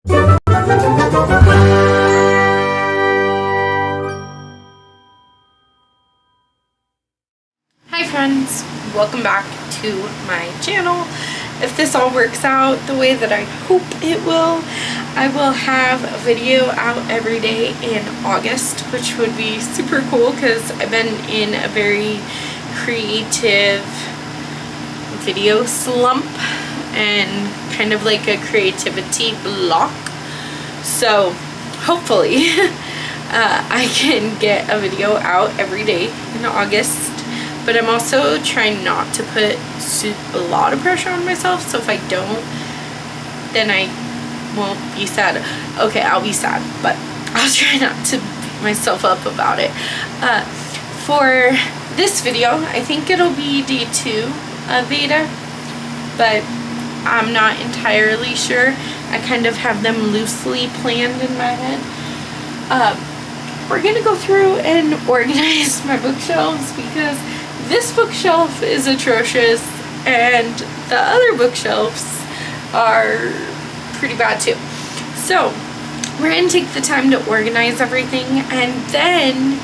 Hi friends, welcome back to my channel. If this all works out the way that I hope it will, I will have a video out every day in August, which would be super cool because I've been in a very creative video slump and kind of like a creativity block. So hopefully I can get a video out every day in August. But I'm also trying not to put a lot of pressure on myself, so if I don't, then I won't be sad. Okay, I'll be sad, but I'll try not to beat myself up about it. For this video, I think it'll be day 2 of beta, but I'm not entirely sure. I kind of have them loosely planned in my head. We're gonna go through and organize my bookshelves because this bookshelf is atrocious and the other bookshelves are pretty bad too. So we're going to take the time to organize everything, and then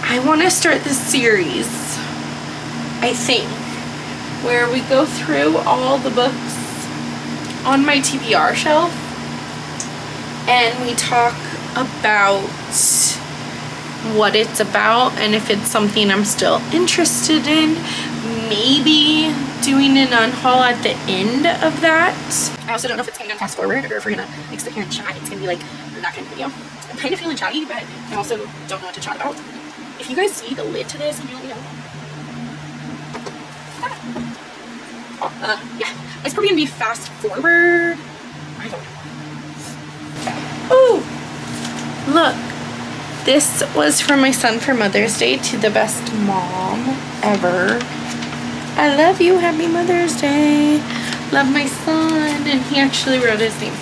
I want to start this series, I think, where we go through all the books on my TBR shelf and we talk about what it's about and if it's something I'm still interested in. Maybe doing an unhaul at the end of that. I also don't know if it's going to fast forward or if we're going to like sit here and chat. It's going to be like that kind of video. I'm kind of feeling chatty, but I also don't know what to chat about. If you guys see the lid to this, can you let me know? Yeah, it's probably going to be fast forward. I don't know. Ooh, look. This was from my son for Mother's Day to the best mom ever. I love you, happy Mother's Day. Love my son, and he actually wrote his name.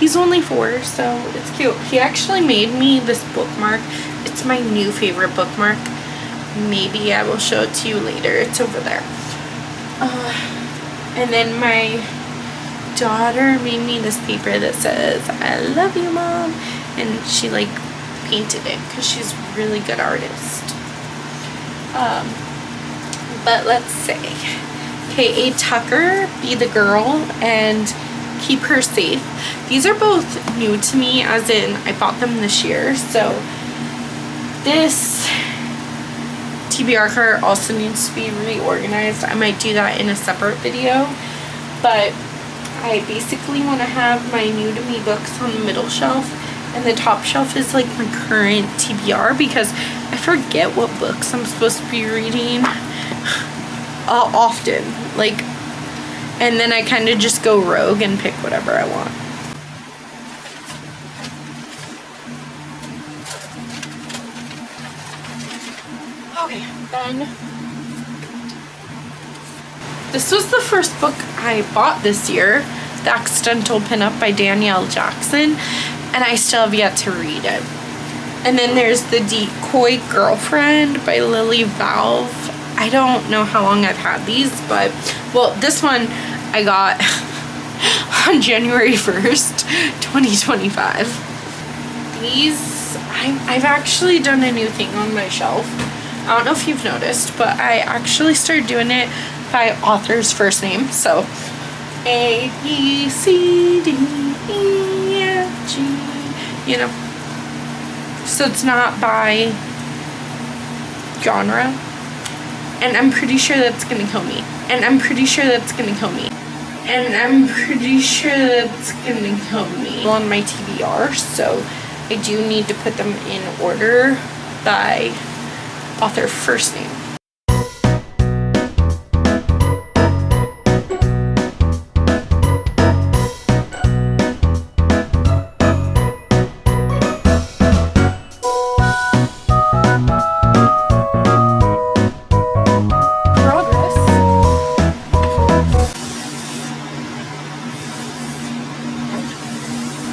He's only 4, so it's cute. He actually made me this bookmark. It's my new favorite bookmark. Maybe I will show it to you later. It's over there. And then my daughter made me this paper that says, I love you, Mom. And she like painted it because she's a really good artist. But let's say K.A. Tucker, Be the Girl, and Keep Her Safe. These are both new to me, as in I bought them this year. So this TBR cart also needs to be reorganized. I might do that in a separate video. But I basically want to have my new to me books on the middle shelf. And the top shelf is like my current TBR because I forget what books I'm supposed to be reading often. Like, and then I kind of just go rogue and pick whatever I want. Okay, then. This was the first book I bought this year, The Accidental Pinup by Danielle Jackson. And I still have yet to read it. And then there's The Decoy Girlfriend by Lily Valve. I don't know how long I've had these, but, well, this one I got on January 1st, 2025. These, I've actually done a new thing on my shelf. I don't know if you've noticed, but I actually started doing it by author's first name. So, A, B, C, D, E, F, G, you know, so it's not by genre, and I'm pretty sure that's gonna kill me, and I'm pretty sure that's gonna kill me, and I'm pretty sure that's gonna kill me on my TBR, so I do need to put them in order by author first name.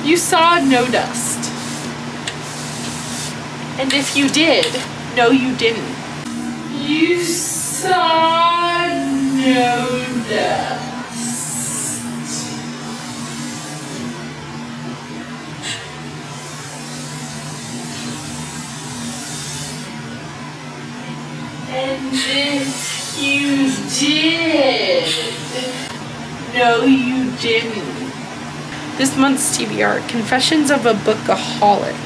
You saw no dust. And if you did, no you didn't. You saw no dust. You did. No, you didn't. This month's TBR, Confessions of a Bookaholic.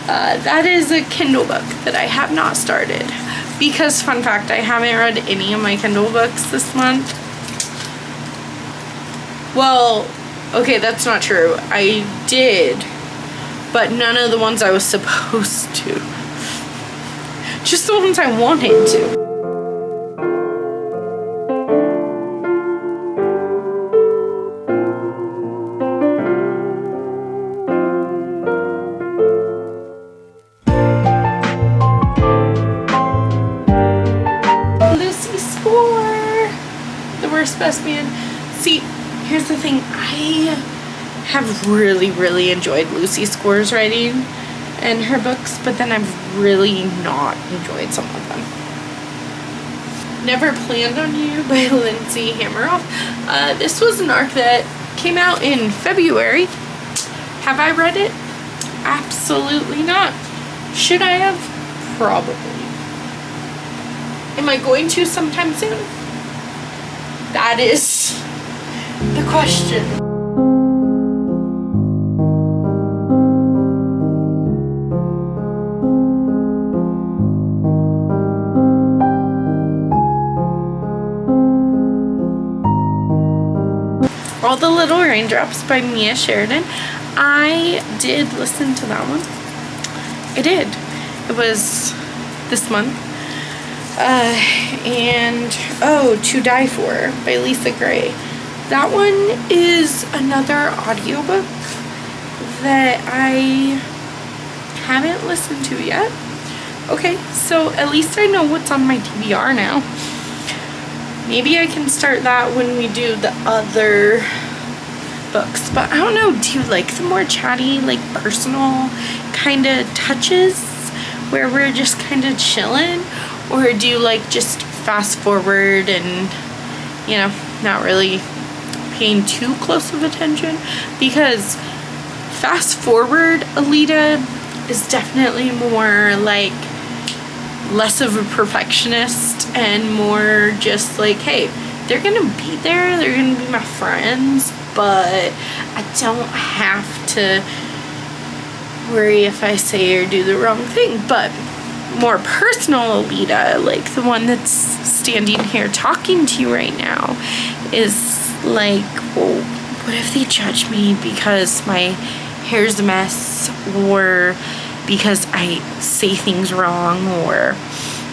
That is a Kindle book that I have not started. Because, fun fact, I haven't read any of my Kindle books this month. Well, okay, that's not true. I did, but none of the ones I was supposed to. Just the ones I wanted to. Best man. See, here's the thing. I have really enjoyed Lucy Score's writing and her books, but then I've really not enjoyed some of them. Never Planned on You by Lindsay Hammeroff. This was an arc that came out in February. Have I read it? Absolutely not. Should I have? Probably. Am I going to sometime soon? That is the question. All the Little Raindrops by Mia Sheridan. I did listen to that one. I did. It was this month. And To Die For by Lisa Gray. That one is another audiobook that I haven't listened to yet. Okay, so at least I know what's on my TBR now. Maybe I can start that when we do the other books. But I don't know, do you like the more chatty, like personal kind of touches where we're just kind of chilling? Or do you like just fast forward and, you know, not really paying too close of attention? Because fast forward Alita is definitely more like less of a perfectionist and more just like, hey, they're gonna be there, they're gonna be my friends, but I don't have to worry if I say or do the wrong thing. But more personal Alita, like the one that's standing here talking to you right now, is like, well, what if they judge me because my hair's a mess, or because I say things wrong, or,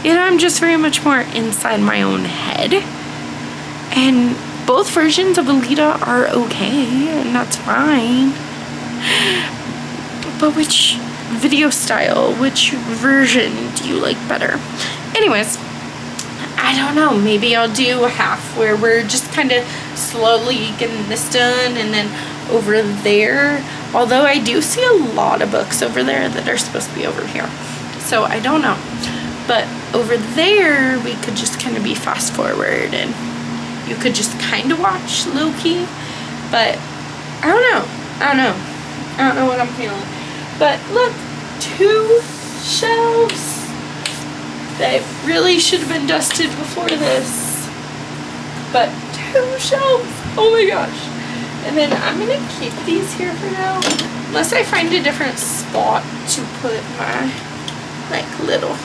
you know, I'm just very much more inside my own head. And both versions of Alita are okay, and that's fine. But which video style, which version do you like better? Anyways, I don't know, maybe I'll do a half where we're just kind of slowly getting this done, and then over there, although I do see a lot of books over there that are supposed to be over here, so I don't know, but over there we could just kind of be fast forward and you could just kind of watch low-key. But I don't know what I'm feeling. But look, 2 shelves that really should have been dusted before this. But 2 shelves, oh my gosh. And then I'm gonna keep these here for now, unless I find a different spot to put my like little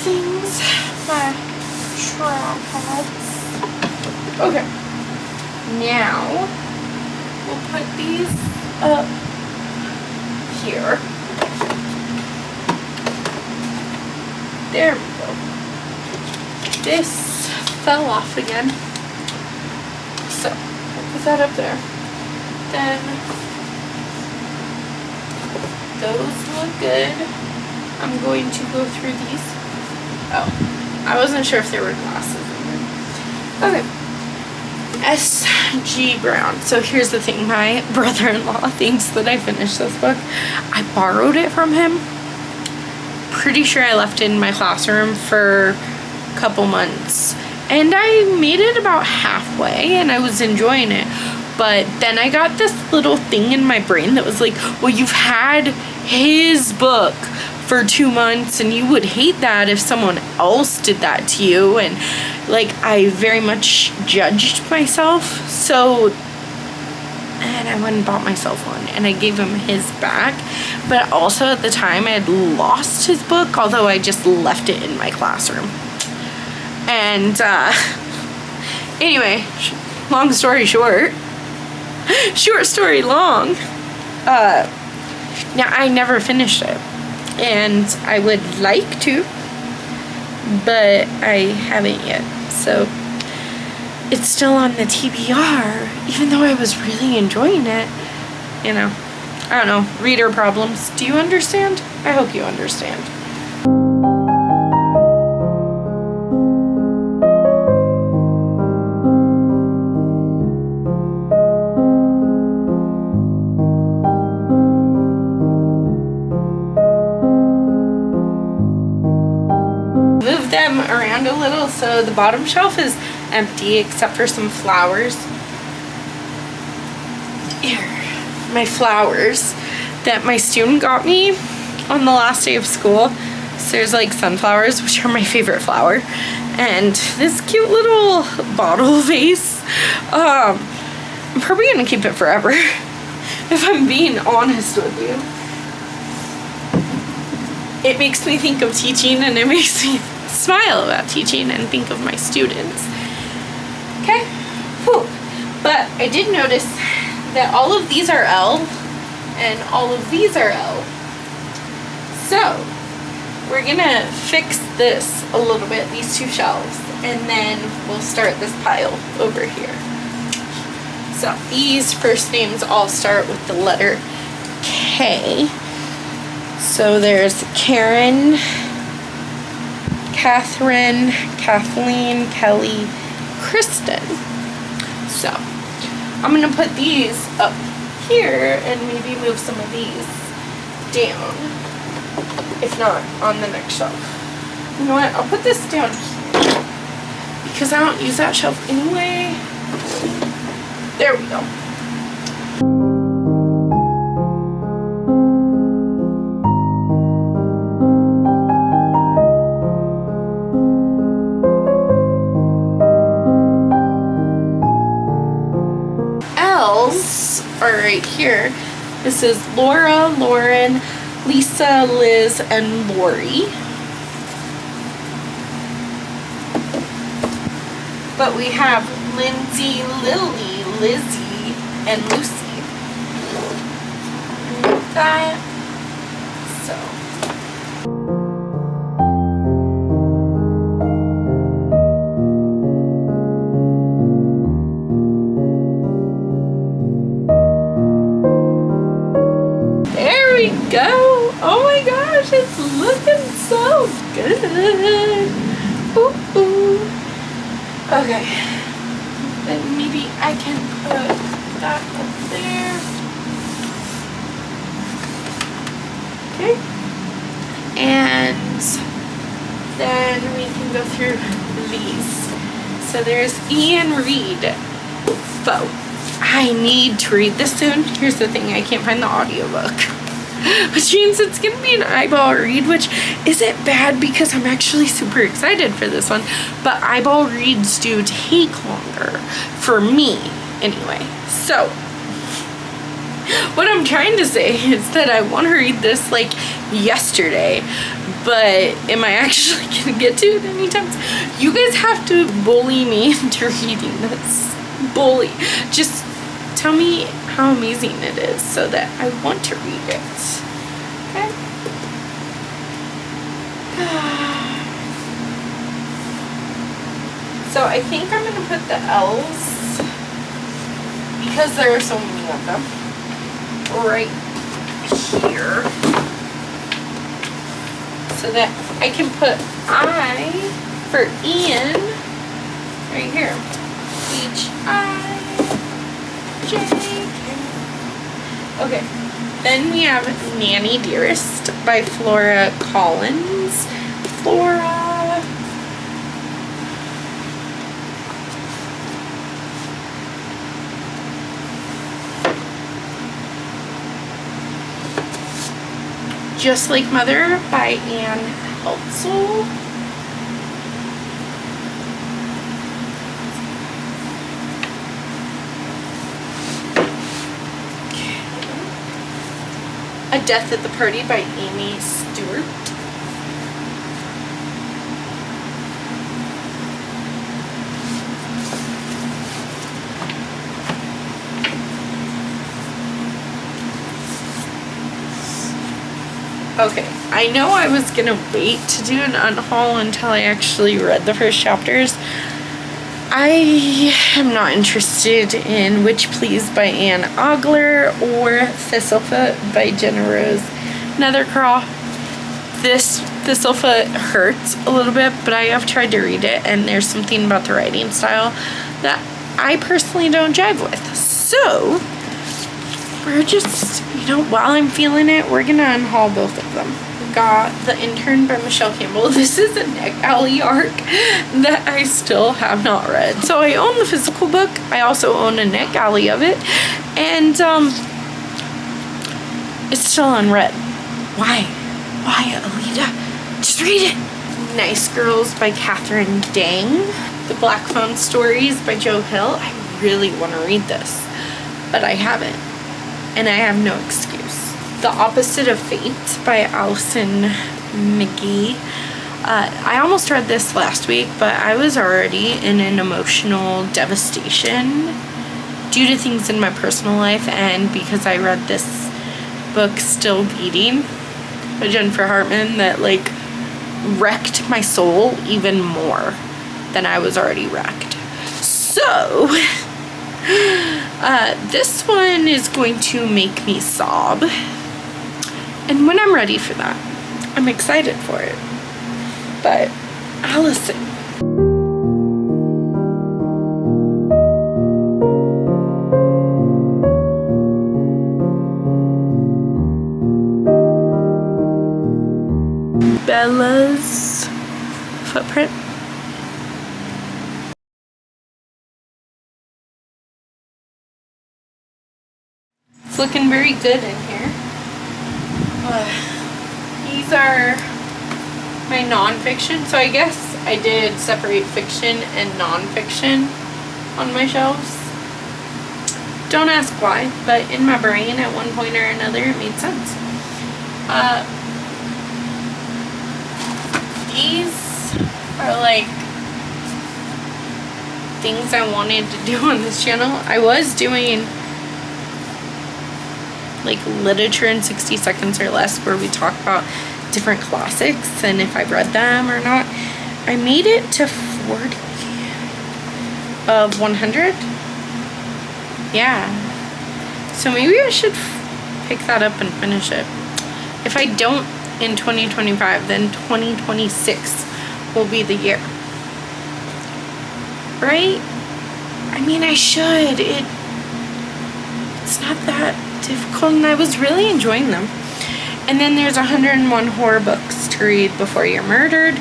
things, my tripods. Okay, now we'll put these up here. There we go. This fell off again, so we'll put that up there. Then those look good. I'm going to go through these. Oh, I wasn't sure if there were glasses in there. Okay. S.G. Brown. So here's the thing. My brother-in-law thinks that I finished this book. I borrowed it from him. Pretty sure I left it in my classroom for a couple months. And I made it about halfway and I was enjoying it. But then I got this little thing in my brain that was like, well, you've had his book for 2 months, and you would hate that if someone else did that to you. And like, I very much judged myself, so, and I went and bought myself one, and I gave him his back. But also at the time I had lost his book, although I just left it in my classroom. And anyway, long story short, short story long, yeah, I never finished it, and I would like to, but I haven't yet. So it's still on the TBR, even though I was really enjoying it. You know, I don't know, reader problems. Do you understand? I hope you understand. Move them around a little so the bottom shelf is empty except for some flowers. Here, my flowers that my student got me on the last day of school. So there's like sunflowers, which are my favorite flower, and this cute little bottle vase. I'm probably gonna keep it forever if I'm being honest with you. It makes me think of teaching, and it makes me smile about teaching and think of my students. Okay? Whew. But I did notice that all of these are L and all of these are L. So we're gonna fix this a little bit, these two shelves, and then we'll start this pile over here. So these first names all start with the letter K. So there's Karen, Catherine, Kathleen, Kelly, Kristen. So I'm gonna put these up here and maybe move some of these down, if not on the next shelf. You know what, I'll put this down here because I don't use that shelf anyway. There we go. Are right here. This is Laura, Lauren, Lisa, Liz, and Lori. But we have Lindsay, Lily, Lizzie, and Lucy. Like that. So. Go! Oh my gosh, it's looking so good. Ooh, ooh. Okay, then maybe I can put that up there. Okay, and then we can go through these. So there's Ian Reed. Bo. I need to read this soon. Here's the thing, I can't find the audiobook. Which means it's gonna be an eyeball read, which isn't bad because I'm actually super excited for this one. But eyeball reads do take longer for me anyway. So what I'm trying to say is that I want to read this like yesterday, but am I actually gonna get to it anytime soon? You guys have to bully me into reading this. Bully. Just tell me how amazing it is so that I want to read it. Okay? So I think I'm going to put the L's, because there are so many of them, right here. So that I can put I for Ian right here. H-I. Okay, then we have Nanny Dearest by Flora Collins. Flora. Just Like Mother by Anne Heltzel. A Death at the Party by Amy Stewart. Okay, I know I was gonna wait to do an unhaul until I actually read the first chapters. I am not interested in Witch Please by Anne Ogler or Thistlefoot by Jenna Rose Nethercraw. This Thistlefoot hurts a little bit, but I have tried to read it, and there's something about the writing style that I personally don't jive with. So we're just, while I'm feeling it, we're gonna unhaul both of them. We got The Intern by Michelle Campbell. This is a Neck Alley arc that I still have not read. So I own the physical book. I also own a Neck Alley of it. And it's still unread. Why? Why, Alita? Just read it. Nice Girls by Catherine Dang. The Black Phone Stories by Joe Hill. I really want to read this, but I haven't. And I have no excuse. The Opposite of Fate by Allison McGee. I almost read this last week, but I was already in an emotional devastation due to things in my personal life, and because I read this book, Still Beating by Jennifer Hartman, that like wrecked my soul even more than I was already wrecked. So this one is going to make me sob, and when I'm ready for that, I'm excited for it. But Allison, Bella's Footprint. It's looking very good in here. These are my nonfiction. So I guess I did separate fiction and nonfiction on my shelves. Don't ask why, but in my brain at one point or another it made sense. These are like things I wanted to do on this channel. I was doing like literature in 60 seconds or less, where we talk about different classics and if I've read them or not. I made it to 40 of 100. Yeah. So maybe I should pick that up and finish it. If I don't in 2025, then 2026 will be the year. Right? I mean, I should. It's not that difficult, and I was really enjoying them. And then there's 101 horror books to read before you're murdered.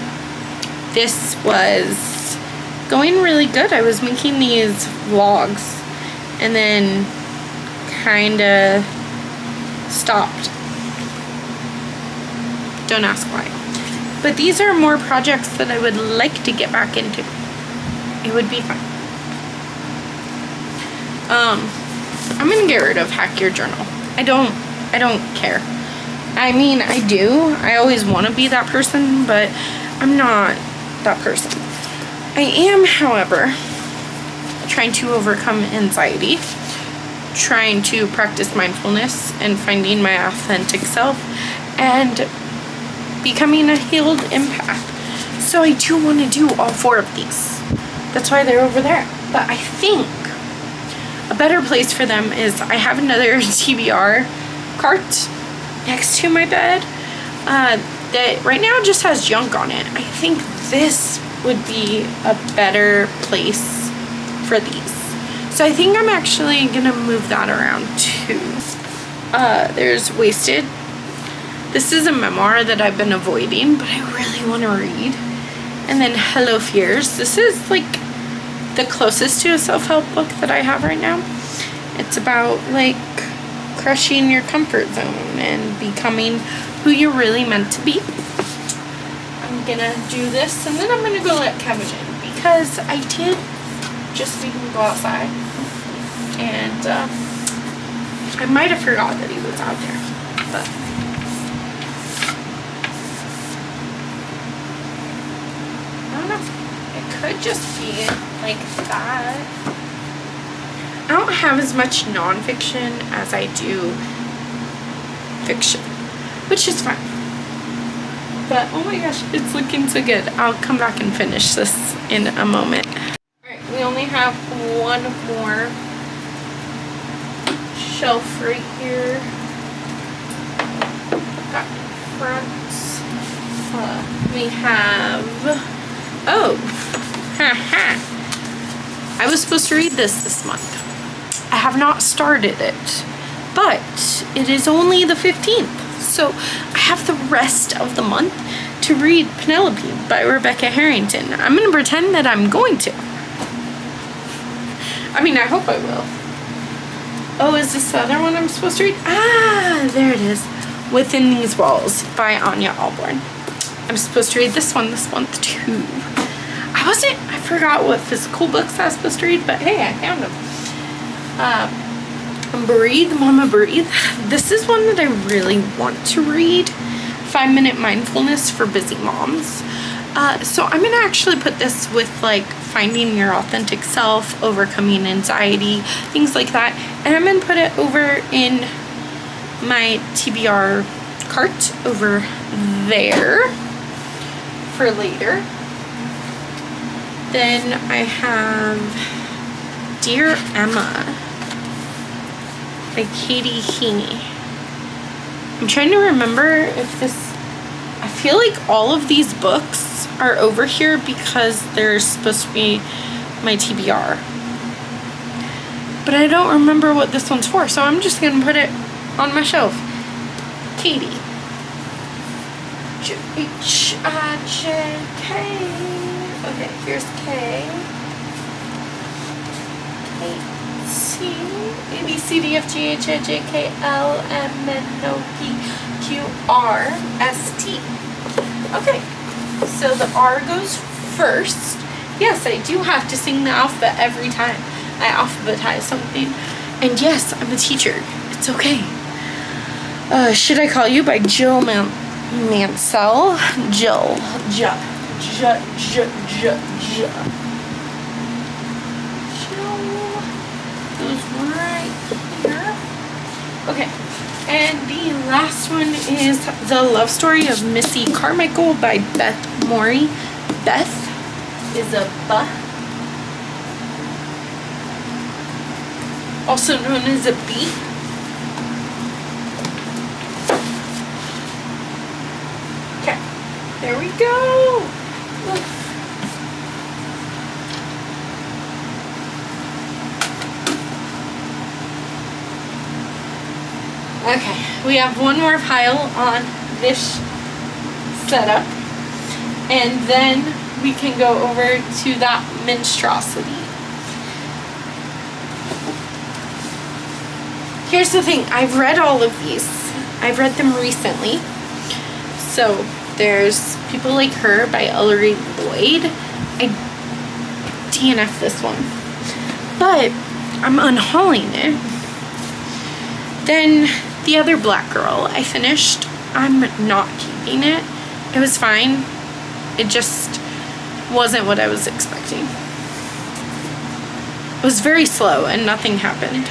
This was going really good. I was making these vlogs and then kind of stopped. Don't ask why. But these are more projects that I would like to get back into. It would be fun. I'm gonna get rid of Hack Your Journal. I don't care. I mean, I do. I always want to be that person, but I'm not that person. I am, however, trying to overcome anxiety, trying to practice mindfulness and finding my authentic self, and becoming a healed empath. So I do want to do all 4 of these. That's why they're over there. But I think a better place for them is I have another TBR cart next to my bed that right now just has junk on it. I think this would be a better place for these. So I think I'm actually gonna move that around too. There's Wasted. This is a memoir that I've been avoiding, but I really want to read. And then Hello Fears. This is like the closest to a self-help book that I have right now. It's about like crushing your comfort zone and becoming who you're really meant to be. I'm gonna do this, and then I'm gonna go let Kevin in, because I did just see him go outside, and I might have forgot that he was out there, but I don't know. It could just be like that. I don't have as much nonfiction as I do fiction, which is fine. But oh my gosh, it's looking so good. I'll come back and finish this in a moment. Alright, we only have one more shelf right here. Got in front. We have, oh, haha. I was supposed to read this month. I have not started it, but it is only the 15th. So I have the rest of the month to read Penelope by Rebecca Harrington. I'm going to pretend that I'm going to. I mean, I hope I will. Oh, is this the other one I'm supposed to read? Ah, there it is. Within These Walls by Anya Alborn. I'm supposed to read this one this month too. I forgot what physical books I was supposed to read, but hey, I found them. Breathe, Mama Breathe. This is one that I really want to read. 5-Minute Mindfulness for Busy Moms. So I'm going to actually put this with like finding your authentic self, overcoming anxiety, things like that. And I'm going to put it over in my TBR cart over there for later. Then I have Dear Emma by Katie Heaney. I'm trying to remember if this, I feel like all of these books are over here because they're supposed to be my TBR. But I don't remember what this one's for, so I'm just gonna put it on my shelf. Katie. H-I-J-K. Okay, here's K. C, A, B, C, D, F, G, H, I, J, K, L, M, N, O, P, Q, R, S, T. Okay, so the R goes first. Yes, I do have to sing the alphabet every time I alphabetize something. And yes, I'm a teacher. It's okay. Should I Call You by Jill Mansell. Jill. Okay, and the last one is The Love Story of Missy Carmichael by Beth Morey. Beth is a B, also known as a B. Okay, there we go. Look. Okay, we have one more pile on this setup, and then we can go over to that monstrosity. Here's the thing, I've read all of these. I've read them recently. So there's People Like Her by Ellery Lloyd. I DNF'd this one, but I'm unhauling it. Then the other Black Girl I finished. I'm not keeping it. It was fine. It just wasn't what I was expecting. It was very slow and nothing happened.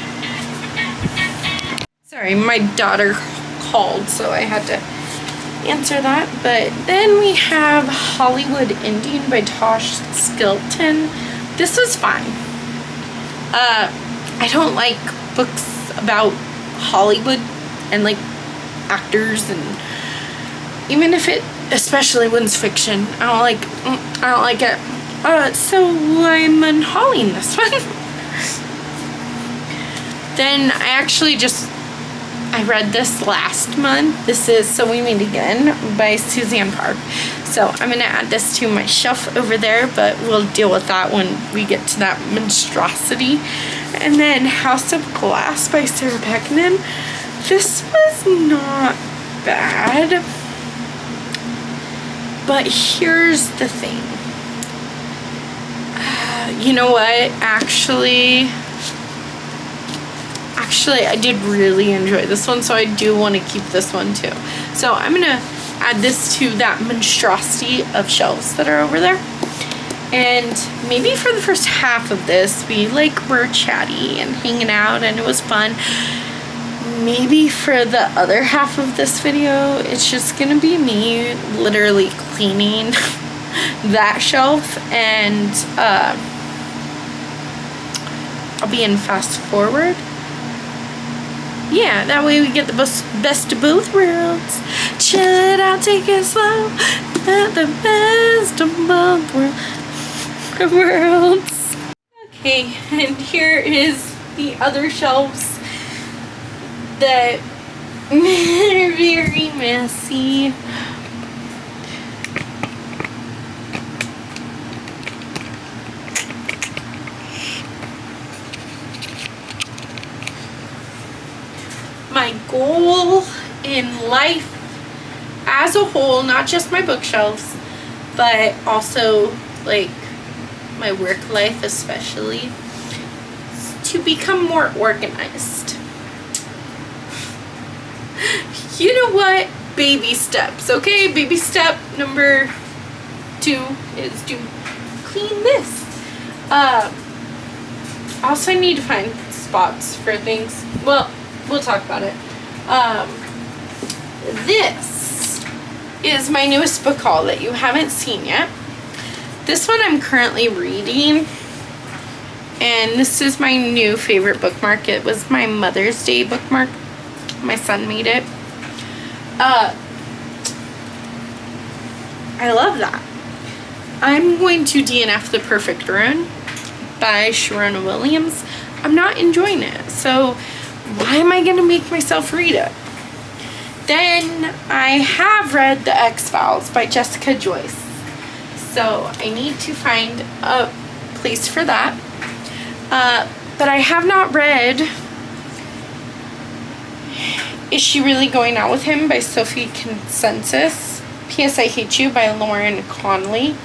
Sorry, my daughter called, so I had to answer that. But then we have Hollywood Ending by Tosh Skilton. This was fine. I don't like books about Hollywood and like actors, and even if it, especially when it's fiction, I don't like it. So I'm unhauling this one. Then I read this last month. This is So We Meet Again by Suzanne Park. So I'm gonna add this to my shelf over there, but we'll deal with that when we get to that monstrosity. And then House of Glass by Sarah Pekinen. This was not bad. But here's the thing. You know what? Actually, I did really enjoy this one, so I do want to keep this one too. So I'm going to add this to that monstrosity of shelves that are over there. And maybe for the first half of this, we were chatty and hanging out and it was fun. Maybe for the other half of this video, it's just going to be me literally cleaning that shelf, and I'll be in fast forward. Yeah, that way we get the best of both worlds. Chill it out, take it slow. The best of both worlds. Okay, and here is the other shelves that are very messy. My goal in life as a whole, not just my bookshelves, but also my work life especially, is to become more organized. You know what? Baby steps, okay? Baby step number 2 is to clean this. Also, I need to find spots for things. Well, we'll talk about it. This is my newest book haul that you haven't seen yet. This one I'm currently reading, and this is my new favorite bookmark. It was my Mother's Day bookmark. My son made it. I love that. I'm going to DNF The Perfect Ruin by Sharona Williams. I'm not enjoying it, so why am I going to make myself read it? Then I have read The X-Files by Jessica Joyce. So I need to find a place for that. But I have not read Is She Really Going Out With Him by Sophie Consensus, P.S. I Hate You by Lauren Conley,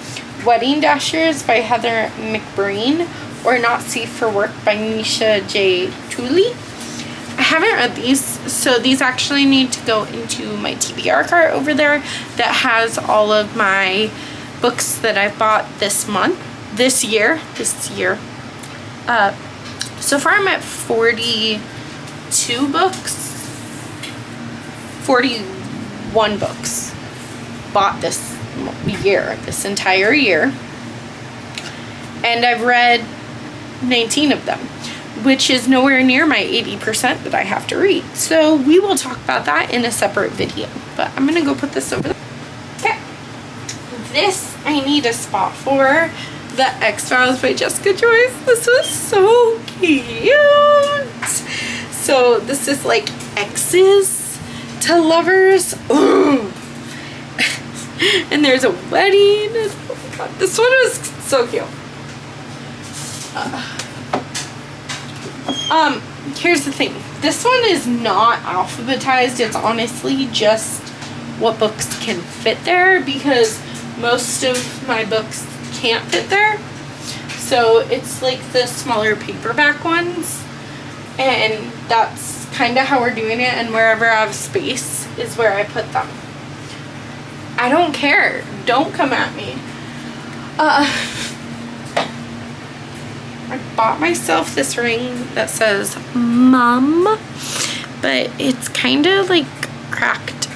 Wedding Dashers by Heather McBreen, or Not Safe for Work by Nisha J. Tooley. I haven't read these, so these actually need to go into my TBR cart over there that has all of my books that I bought this year. So far I'm at 42 books, 41 books bought this entire year, and I've read 19 of them, which is nowhere near my 80% that I have to read. So we will talk about that in a separate video, but I'm gonna go put this over there. Okay, this I need a spot for. The X-Files by Jessica Joyce. This was so cute. So this is like exes to lovers. Ooh. And there's a wedding. Oh my God, this one was so cute. Here's the thing. This one is not alphabetized. It's honestly just what books can fit there, because most of my books can't fit there. So it's like the smaller paperback ones, and that's kind of how we're doing it, and wherever I have space is where I put them. I don't care. Don't come at me. I bought myself this ring that says Mom, but it's kind of like cracked.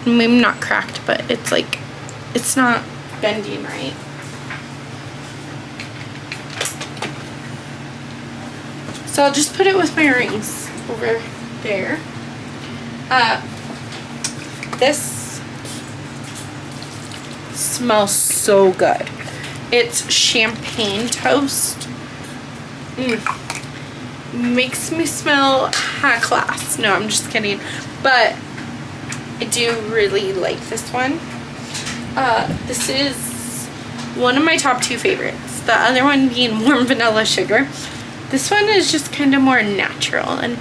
Maybe not cracked, but it's like, it's not bending right. So I'll just put it with my rings over there. This smells so good. It's champagne toast. Makes me smell high class. No, I'm just kidding. But I do really like this one. This is one of my top 2 favorites. The other one being warm vanilla sugar. This one is just kind of more natural, and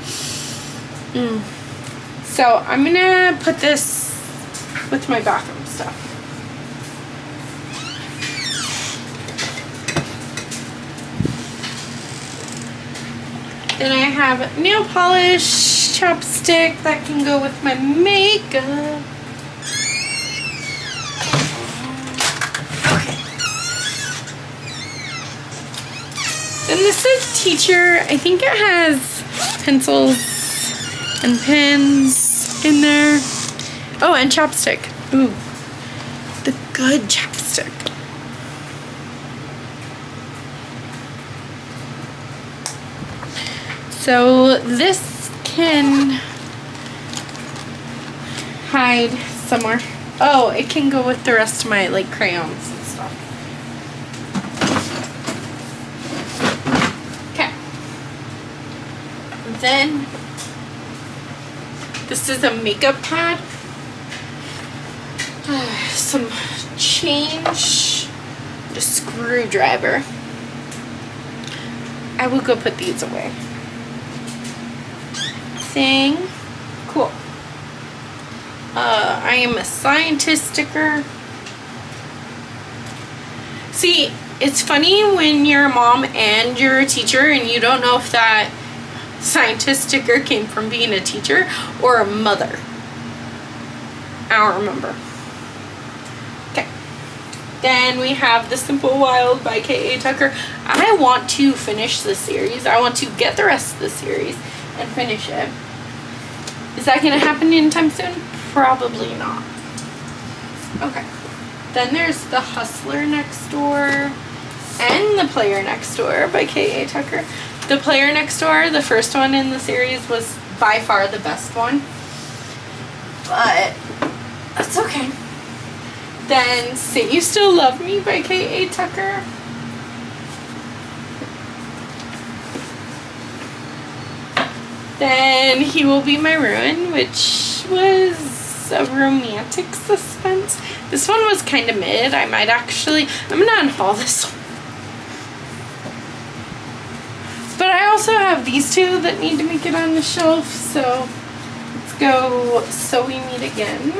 So I'm gonna put this with my bathroom stuff. Then I have nail polish, chapstick that can go with my makeup. Okay. Then this is teacher. I think it has pencils and pens in there. Oh, and chapstick. Ooh, the good chapstick. So this can hide somewhere. Oh, it can go with the rest of my like crayons and stuff. Okay. Then this is a makeup pad. Some change, a screwdriver. I will go put these away. Thing. Cool. I am a scientist sticker. See, it's funny when you're a mom and you're a teacher and you don't know if that scientist sticker came from being a teacher or a mother. I don't remember. Okay. Then we have The Simple Wild by K.A. Tucker. I want to finish the series. I want to get the rest of the series and finish it. Is that going to happen anytime soon? Probably not. Okay. Then there's The Hustler Next Door and The Player Next Door by K.A. Tucker. The Player Next Door, the first one in the series, was by far the best one. But that's okay. Then Say You Still Love Me by K.A. Tucker. Then He Will Be My Ruin, which was a romantic suspense. This one was kind of mid. I'm going to unhaul this one. But I also have these two that need to make it on the shelf, so let's go So We Meet Again.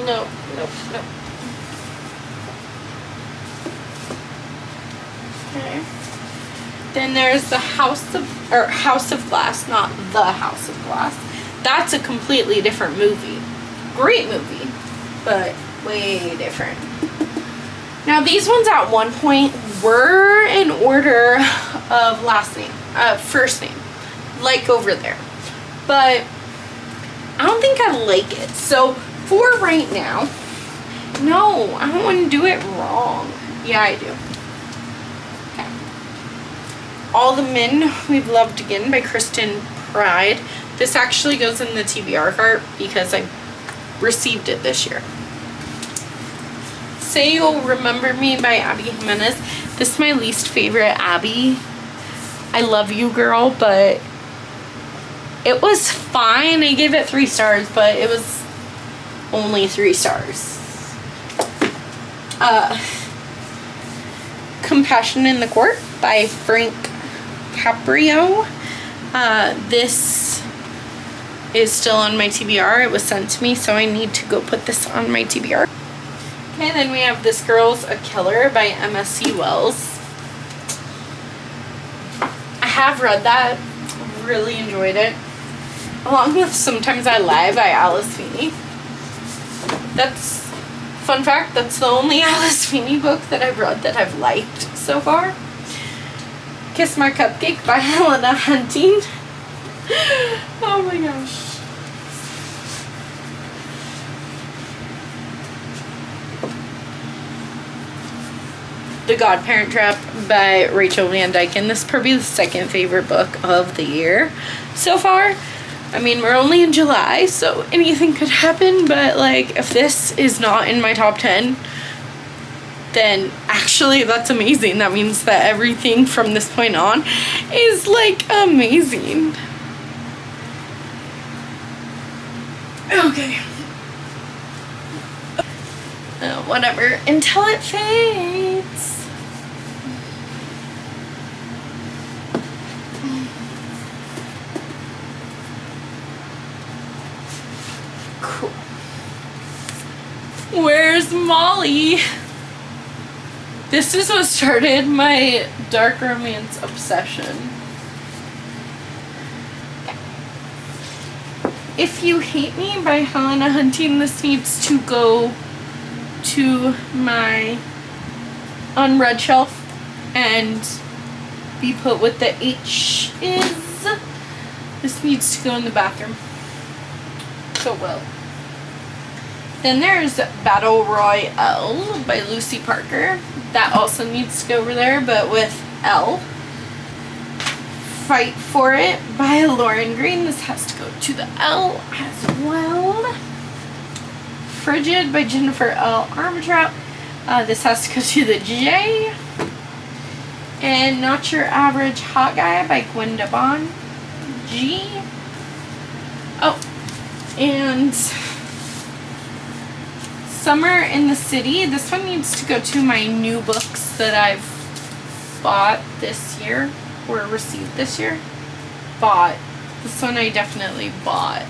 No. Okay. Then there's the House of Glass, not The House of Glass. That's a completely different movie. Great movie, but way different. Now these ones at one point were in order of first name, like over there. But I don't think I like it. So for right now, no, I don't want to do it wrong. Yeah, I do. All the Men We've Loved Again by Kristen Pride. This actually goes in the TBR cart because I received it this year. Say You'll Remember Me by Abby Jimenez. This is my least favorite Abby. I love you, girl, but it was fine. I gave it 3 stars, but it was only 3 stars. Compassion in the Court by Frank Caprio. This is still on my TBR. It was sent to me, so I need to go put this on my TBR. Okay, then we have This Girl's a Killer by M.S.C. Wells. I have read that. Really enjoyed it. Along with Sometimes I Lie by Alice Feeney. Fun fact, that's the only Alice Feeney book that I've read that I've liked so far. Kiss My Cupcake by Helena Hunting. Oh my gosh. The Godparent Trap by Rachel Van Dyken. This is probably the second favorite book of the year so far. I mean, we're only in July, so anything could happen, but like, if this is not in my top 10, then actually that's amazing. That means that everything from this point on is like amazing. Okay. Whatever. Until it fades. is Molly. This is what started my dark romance obsession. If You Hate Me by Helena Hunting, this needs to go to my unread shelf and be put with the H is. This needs to go in the bathroom. So well. Then there's Battle Royale by Lucy Parker. That also needs to go over there, but with L. Fight for It by Lauren Green. This has to go to the L as well. Frigid by Jennifer L. Armentrout. This has to go to the J. And Not Your Average Hot Guy by Gwenda Bond. G. Oh, and Summer in the City. This one needs to go to my new books that I've bought this year, or received this year. Bought. This one I definitely bought.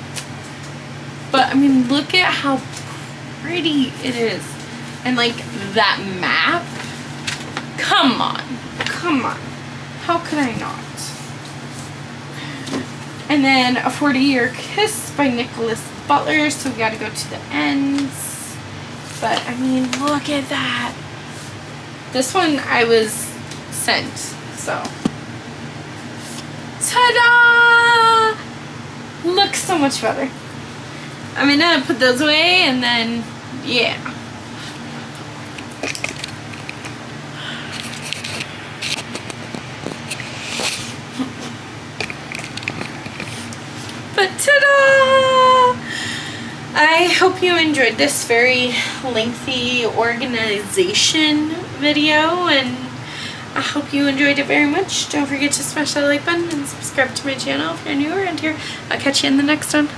But, I mean, look at how pretty it is. And, like, that map. Come on. Come on. How could I not? And then A 40-Year Kiss by Nicholas Butler. So we gotta go to the ends. But, I mean, look at that. This one I was sent. So. Ta-da! Looks so much better. I'm gonna put those away and then, yeah. But ta-da! I hope you enjoyed this very lengthy organization video, and I hope you enjoyed it very much. Don't forget to smash that like button and subscribe to my channel if you're new around here. I'll catch you in the next one.